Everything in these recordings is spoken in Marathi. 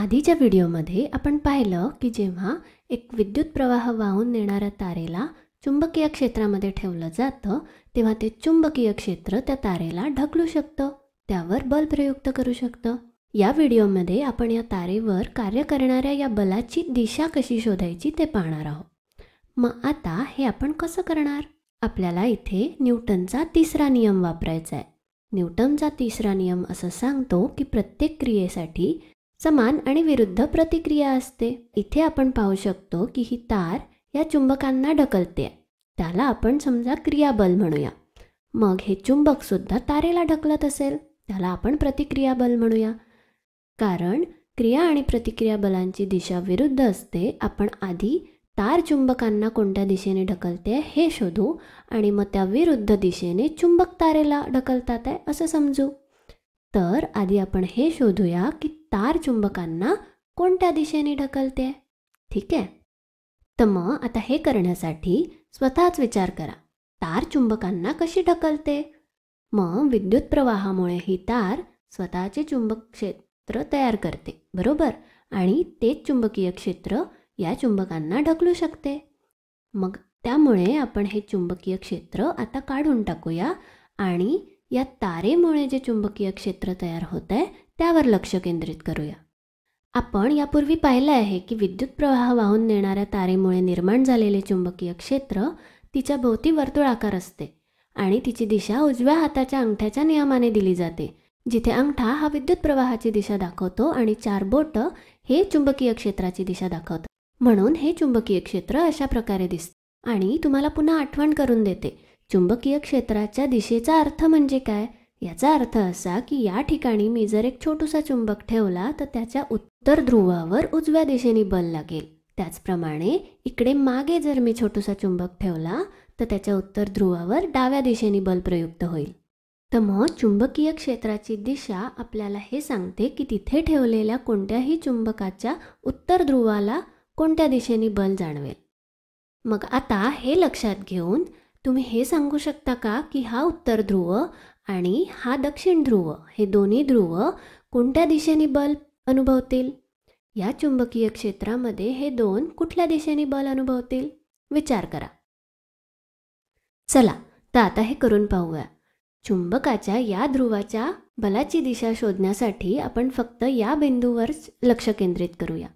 आधीच्या व्हिडिओमध्ये आपण पाहिलं की जेव्हा एक विद्युत प्रवाह वाहून नेणाऱ्या तारेला चुंबकीय क्षेत्रामध्ये ठेवलं जातं तेव्हा ते चुंबकीय क्षेत्र त्या तारेला ढकलू शकतं, त्यावर बल प्रयुक्त करू शकतं। या व्हिडिओमध्ये आपण या तारेवर कार्य करणाऱ्या या बलाची दिशा कशी शोधायची ते पाहणार आहोत। मग आता हे आपण कसं करणार? आपल्याला इथे न्यूटनचा तिसरा नियम वापरायचा आहे। न्यूटनचा तिसरा नियम असं सांगतो की प्रत्येक क्रियेसाठी समान आणि विरुद्ध प्रतिक्रिया असते। इथे आपण पाहू शकतो की ही तार या चुंबकांना ढकलते, त्याला आपण समजा क्रियाबल म्हणूया। मग हे चुंबक सुद्धा तारेला ढकलत असेल, त्याला आपण प्रतिक्रिया बल म्हणूया। कारण क्रिया आणि प्रतिक्रिया बलांची दिशा विरुद्ध असते, आपण आधी तार चुंबकांना कोणत्या दिशेने ढकलते हे शोधू आणि मग त्या विरुद्ध दिशेने चुंबक तारेला ढकलतात आहे असं समजू। तर आधी आपण हे शोधूया की तार चुंबकांना कोणत्या दिशेने ढकलते। ठीक आहे, तर मग आता हे करण्यासाठी स्वतःच विचार करा, तार चुंबकांना कशी ढकलते? मग विद्युत प्रवाहामुळे ही तार स्वतःचे चुंबक क्षेत्र तयार करते, बरोबर? आणि तेच चुंबकीय क्षेत्र या चुंबकांना ढकलू शकते। मग त्यामुळे आपण हे चुंबकीय क्षेत्र आता काढून टाकूया आणि या तारेमुळे जे चुंबकीय क्षेत्र तयार होत आहे त्यावर लक्ष केंद्रित करूया। आपण यापूर्वी पाहिलं आहे की विद्युत प्रवाह वाहून नेणाऱ्या तारेमुळे निर्माण झालेले चुंबकीय क्षेत्र तिच्या भोवती वर्तुळाकार असते आणि तिची दिशा उजव्या हाताच्या अंगठ्याच्या नियमाने दिली जाते, जिथे अंगठा हा विद्युत प्रवाहाची दिशा दाखवतो आणि चार बोटं हे चुंबकीय क्षेत्राची दिशा दाखवतात। म्हणून हे चुंबकीय क्षेत्र अशा प्रकारे दिसते। आणि तुम्हाला पुन्हा आठवण करून देते, चुंबकीय क्षेत्राच्या दिशेचा अर्थ म्हणजे काय? याचा अर्थ असा की या ठिकाणी मी जर एक छोटूसा चुंबक ठेवला तर त्याच्या उत्तर ध्रुवावर उजव्या दिशेने बल लागेल। त्याचप्रमाणे इकडे मागे जर मी छोटूसा चुंबक ठेवला तर त्याच्या उत्तर ध्रुवावर डाव्या दिशेने बल प्रयुक्त होईल। तर मग चुंबकीय क्षेत्राची दिशा आपल्याला हे सांगते की तिथे ठेवलेल्या कोणत्याही चुंबकाच्या उत्तर ध्रुवाला कोणत्या दिशेने बल जाणवेल। मग आता हे लक्षात घेऊन तुम्ही हे सांगू शकता का की हा उत्तर ध्रुव आणि हा दक्षिण ध्रुव हे दोन्ही ध्रुव कोणत्या दिशेने बल अनुभवतील? या चुंबकीय क्षेत्रामध्ये हे दोन कुठल्या दिशेने बल अनुभवतील? विचार करा। चला तर आता हे करून पाहूया। चुंबकाच्या या ध्रुवाच्या बलाची दिशा शोधण्यासाठी आपण फक्त या बिंदूवर लक्ष केंद्रित करूया।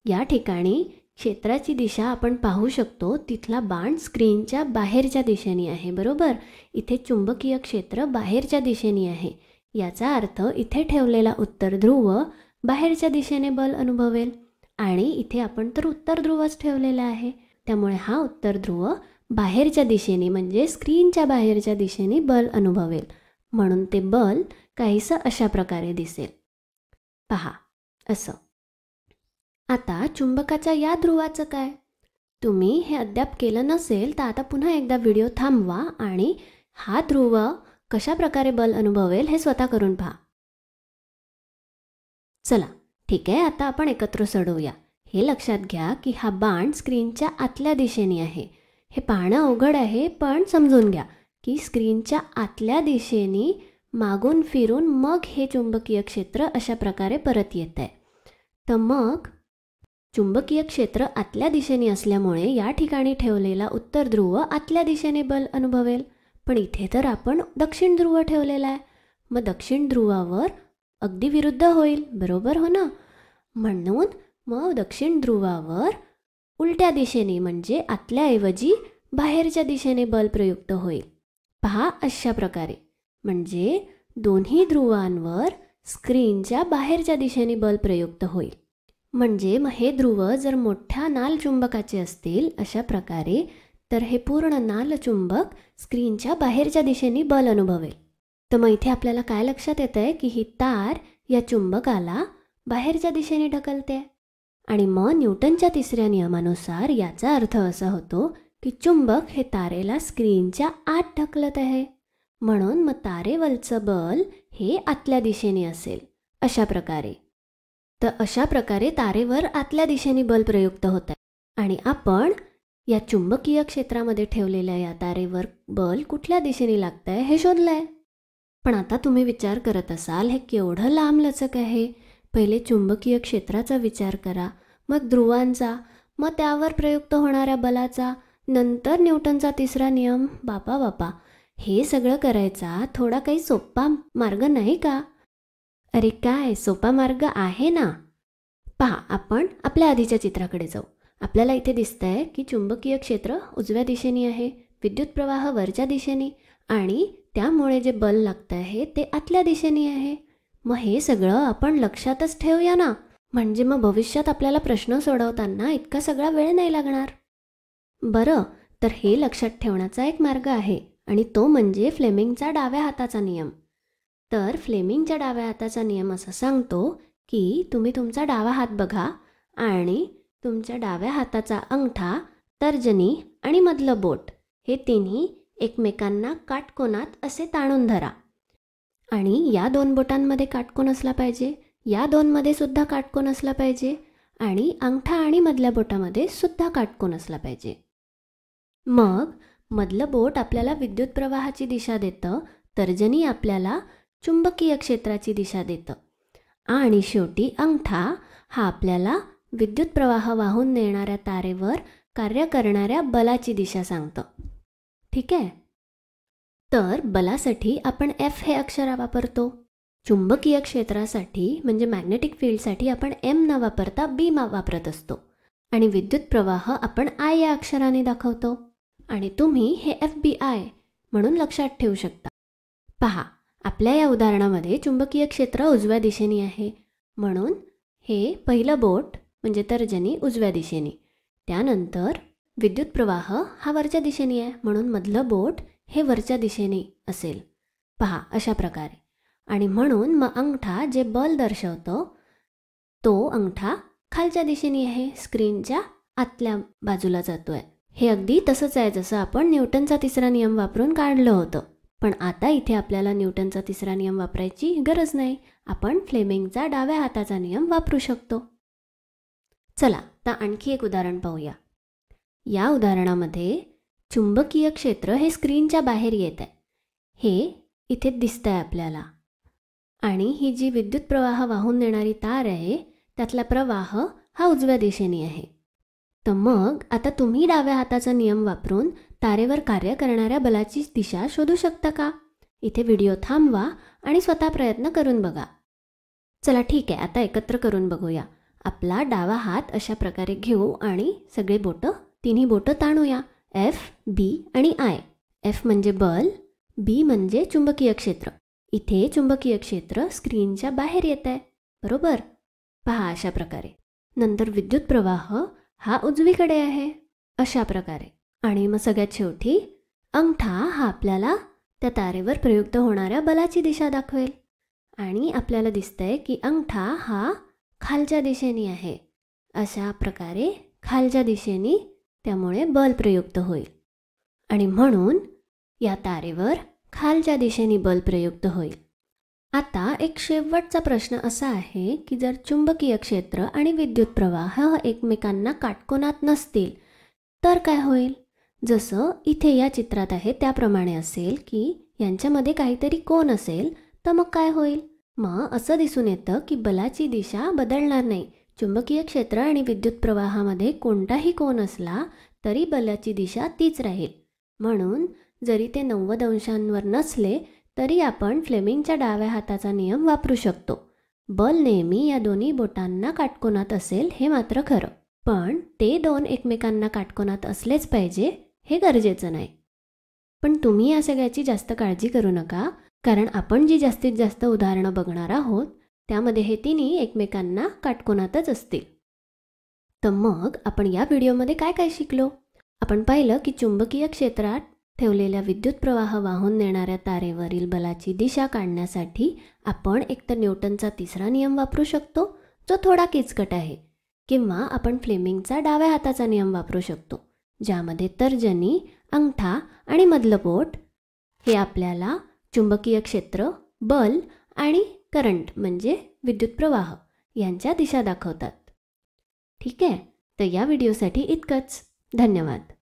या ठिकाणी क्षेत्राची दिशा आपण पाहू शकतो, तिथला बाण स्क्रीनच्या बाहेरच्या दिशेने आहे, बरोबर? इथे चुंबकीय क्षेत्र बाहेरच्या दिशेने आहे, याचा अर्थ इथे ठेवलेला उत्तर ध्रुव बाहेरच्या दिशेने बल अनुभवेल आणि इथे आपण तर उत्तर ध्रुवच ठेवलेला आहे, त्यामुळे हा उत्तर ध्रुव बाहेरच्या दिशेने म्हणजे स्क्रीनच्या बाहेरच्या दिशेने बल अनुभवेल। म्हणून ते बल काहीसं अशा प्रकारे दिसेल, पहा असं। आता चुंबकाच्या या ध्रुवाचं काय? तुम्ही हे अद्याप केलं नसेल तर आता पुन्हा एकदा व्हिडिओ थांबवा आणि हा ध्रुव कशा प्रकारे बल अनुभवेल हे स्वतः करून पहा। चला ठीक आहे, आता आपण एकत्र सोडवूया। हे लक्षात घ्या की हा बाण स्क्रीनच्या आतल्या दिशेने आहे। हे पाहणं अवघड आहे, पण समजून घ्या की स्क्रीनच्या आतल्या दिशेने मागून फिरून मग हे चुंबकीय क्षेत्र अशा प्रकारे परत येत आहे। तर मग चुंबकीय क्षेत्र आतल्या दिशेने असल्यामुळे या ठिकाणी ठेवलेला उत्तर ध्रुव आतल्या दिशेने बल अनुभवेल, पण इथे तर आपण दक्षिण ध्रुव ठेवलेला आहे, मग दक्षिण ध्रुवावर अगदी विरुद्ध होईल, बरोबर हो ना? म्हणून मग दक्षिण ध्रुवावर उलट्या दिशेने म्हणजे आतल्याऐवजी बाहेरच्या दिशेने बल प्रयुक्त होईल, पहा अशा प्रकारे। म्हणजे दोन्ही ध्रुवांवर स्क्रीनच्या बाहेरच्या दिशेने बल प्रयुक्त होईल। म्हणजे मग हे ध्रुव जर मोठ्या नाल चुंबकाचे असतील अशा प्रकारे, तर हे पूर्ण नाल चुंबक स्क्रीनच्या बाहेरच्या दिशेने बल अनुभवेल। तर मग इथे आपल्याला काय लक्षात येतं आहे की ही तार या चुंबकाला बाहेरच्या दिशेने ढकलते आणि मग न्यूटनच्या तिसऱ्या नियमानुसार याचा अर्थ असा होतो की चुंबक हे तारेला स्क्रीनच्या आत ढकलत आहे, म्हणून मग तारेवरचं बल हे आतल्या दिशेने असेल अशा प्रकारे। तर अशा प्रकारे तारेवर आतल्या दिशेने बल प्रयुक्त होत आहे आणि आपण या चुंबकीय क्षेत्रामध्ये ठेवलेल्या या तारेवर बल कुठल्या दिशेने लागत आहे हे शोधलं आहे। पण आता तुम्ही विचार करत असाल हे केवढं लांब लचक आहे, पहिले चुंबकीय क्षेत्राचा विचार करा, मग ध्रुवांचा, मग त्यावर प्रयुक्त होणाऱ्या बलाचा, नंतर न्यूटनचा तिसरा नियम. बापा बापा, हे सगळं करायचा थोडा काही सोपा मार्ग नाही का? अरे काय सोपा मार्ग आहे ना. पहा, आपण आपल्या आधीच्या चित्राकडे जाऊ. आपल्याला इथे दिसतंय की चुंबकीय क्षेत्र उजव्या दिशेने आहे, विद्युत प्रवाह वरच्या दिशेने, आणि त्यामुळे जे बल लागतं आहे ते आतल्या दिशेने आहे. मग हे सगळं आपण लक्षातच ठेवूया ना, म्हणजे मग भविष्यात आपल्याला प्रश्न सोडवताना इतका सगळा वेळ नाही लागणार. बरं, तर हे लक्षात ठेवण्याचा एक मार्ग आहे, आणि तो म्हणजे फ्लेमिंगचा डाव्या हाताचा नियम. तर फ्लेमिंगच्या डाव्या हाताचा नियम असा सांगतो की तुम्ही तुमचा डावा हात बघा आणि तुमच्या डाव्या हाताचा अंगठा, तर्जनी आणि मधलं बोट हे तिन्ही एकमेकांना काटकोनात असे ताणून धरा. आणि या दोन बोटांमध्ये काटकोन असला पाहिजे, या दोनमध्ये सुद्धा काटकोन असला पाहिजे, आणि अंगठा आणि मधल्या बोटामध्ये सुद्धा काटकोन असला पाहिजे. मग मधलं बोट आपल्याला विद्युत प्रवाहाची दिशा देतं, तर्जनी आपल्याला चुंबकीय क्षेत्राची दिशा देतं, आणि शेवटी अंगठा हा आपल्याला विद्युत प्रवाह वाहून नेणाऱ्या तारेवर कार्य करणाऱ्या बलाची दिशा सांगतं. ठीक आहे. तर बलासाठी आपण F हे अक्षर वापरतो. चुंबकीय क्षेत्रासाठी म्हणजे मॅग्नेटिक फील्डसाठी आपण M न वापरता B वापरत असतो, आणि विद्युत प्रवाह आपण I या अक्षराने दाखवतो, आणि तुम्ही हे FBI म्हणून लक्षात ठेवू शकता. पहा, आपल्या या उदाहरणामध्ये चुंबकीय क्षेत्र उजव्या दिशेने आहे, म्हणून हे पहिलं बोट म्हणजे तर्जनी उजव्या दिशेने, त्यानंतर विद्युत प्रवाह हा वरच्या दिशेने आहे, म्हणून मधलं बोट हे वरच्या दिशेने असेल. पहा, अशा प्रकारे. आणि म्हणून मग अंगठा जे बल दर्शवतो तो अंगठा खालच्या दिशेने आहे, स्क्रीनच्या आतल्या बाजूला जातोय. हे अगदी तसंच आहे जसं आपण न्यूटनचा तिसरा नियम वापरून काढलं होतं. पण आता इथे आपल्याला न्यूटनचा तिसरा नियम वापरायची गरज नाही, आपण फ्लेमिंगचा डाव्या हाताचा नियम वापरू शकतो. चला तर आणखी एक उदाहरण पाहूया. या उदाहरणामध्ये चुंबकीय क्षेत्र हे स्क्रीनच्या बाहेर येत आहे, हे इथे दिसतं आहे आपल्याला, आणि ही जी विद्युत प्रवाह वाहून नेणारी तार आहे त्यातला प्रवाह हा उजव्या दिशेने आहे. तर मग आता तुम्ही डाव्या हाताचा नियम वापरून तारेवर कार्य करणाऱ्या बलाची दिशा शोधू शकता का? इथे व्हिडिओ थांबवा आणि स्वतः प्रयत्न करून बघा. चला ठीक आहे, आता एकत्र करून बघूया. आपला डावा हात अशा प्रकारे घेऊ आणि सगळे बोटं, तिन्ही बोटं ताणूया. F, B आणि I. F म्हणजे बल, B म्हणजे चुंबकीय क्षेत्र. इथे चुंबकीय क्षेत्र स्क्रीनच्या बाहेर येत आहे, बरोबर? पहा, अशा प्रकारे. नंतर विद्युत प्रवाह हा उजवीकडे आहे, अशा प्रकारे. आणि मग सगळ्यात शेवटी अंगठा हा आपल्याला त्या तारेवर प्रयुक्त होणाऱ्या बलाची दिशा दाखवेल, आणि आपल्याला दिसतंय की अंगठा हा खालच्या दिशेने आहे, अशा प्रकारे खालच्या दिशेने त्यामुळे बल प्रयुक्त होईल, आणि म्हणून या तारेवर खालच्या दिशेने बल प्रयुक्त होईल. आता एक शेवटचा प्रश्न असा आहे की जर चुंबकीय क्षेत्र आणि विद्युत प्रवाह एकमेकांना काटकोनात नसतील तर काय होईल? जसं इथे या चित्रात आहे त्याप्रमाणे असेल की यांच्यामध्ये काहीतरी कोन असेल, तर मग काय होईल? मग असं दिसून येतं की बलाची दिशा बदलणार नाही. चुंबकीय क्षेत्र आणि विद्युत प्रवाहामध्ये कोणताही कोन असला तरी बलाची दिशा तीच राहील. म्हणून जरी ते 90 अंशांवर नसले तरी आपण फ्लेमिंगच्या डाव्या हाताचा नियम वापरू शकतो. बल नेहमी या दोन्ही बोटांना काटकोनात असेल हे मात्र खरं, पण ते दोन एकमेकांना काटकोनात असलेच पाहिजे हे गरजेचं नाही. पण तुम्ही या सगळ्याची जास्त काळजी करू नका, कारण आपण जी जास्तीत जास्त उदाहरणं बघणार आहोत त्यामध्ये हे तिन्ही एकमेकांना काटकोनातच असतील. तर मग आपण या व्हिडिओमध्ये काय काय शिकलो? आपण पाहिलं की चुंबकीय क्षेत्रात ठेवलेल्या विद्युत प्रवाह वाहून नेणाऱ्या तारेवरील बलाची दिशा काढण्यासाठी आपण एकतर न्यूटनचा तिसरा नियम वापरू शकतो जो थोडा किचकट आहे, किंवा आपण फ्लेमिंगचा डाव्या हाताचा नियम वापरू शकतो ज्यामध्ये तर्जनी, अंगठा आणि मधलं बोट हे आपल्याला चुंबकीय क्षेत्र, बल आणि करंट म्हणजे विद्युत प्रवाह यांच्या दिशा दाखवतात. ठीक आहे, तर या व्हिडिओसाठी इतकंच. धन्यवाद.